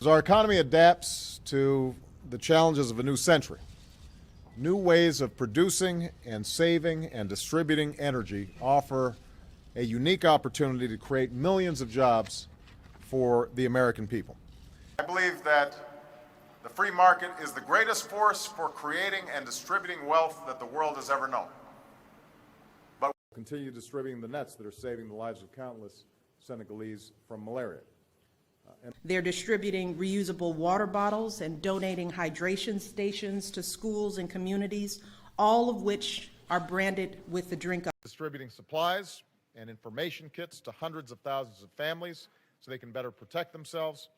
As our economy adapts to the challenges of a new century, new ways of producing and saving and distributing energy offer a unique opportunity to create millions of jobs for the American people. I believe that the free market is the greatest force for creating and distributing wealth that the world has ever known. But we'll continue distributing the nets that are saving the lives of countless Senegalese from malaria. They're distributing reusable water bottles and donating hydration stations to schools and communities, all of which are branded with the drink. Distributing supplies and information kits to hundreds of thousands of families so they can better protect themselves